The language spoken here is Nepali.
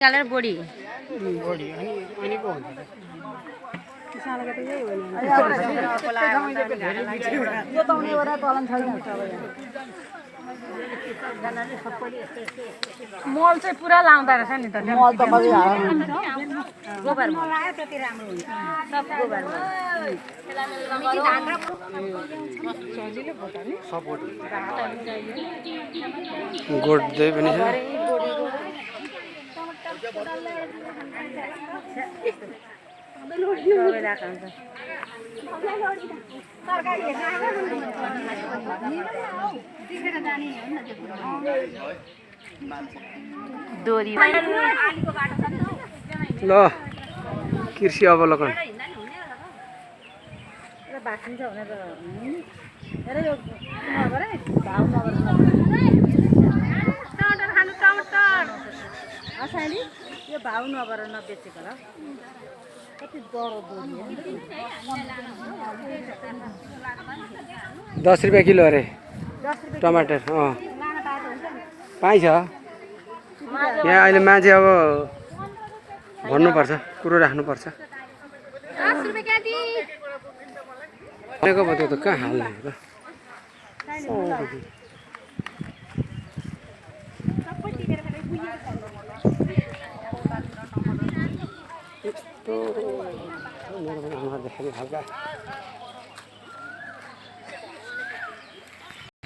कलर बॉडी बॉडी अनि को हुन्छ किसानको त यही हो नि जोताउने ओरा चलन छैन मल चाहिँ पुरा लाउँदा रहेछ नि त मल त मजै गोबर मल आयो त्यति राम्रो हुन्छ सब गोबर मल सजिलो भयो नि सपोर्ट गोड दे पनि छ डोरी ल कृषि अवलोकन भाँचिन्छ भनेर हेरे यो नगर है भाउ नगर टमाटर खानु टमाटर असैली यो भाउ नगर नबेचेको र कति डरो दोरी 10 रुपैयाँ किलो अरे 10 रुपैयाँ टमाटर लान पाए त हुन्छ नि पाइन्छ यहाँ अहिले मान्छे अब भन्नुपर्छ कुरो राख्नुपर्छ 10 रुपैयाँ केजी भनेको भयो त्यो त कहाँ हाल्ने हो त सबै टिपेर खाने यस्तो मेरो पनि अनुहार देखाउने खालका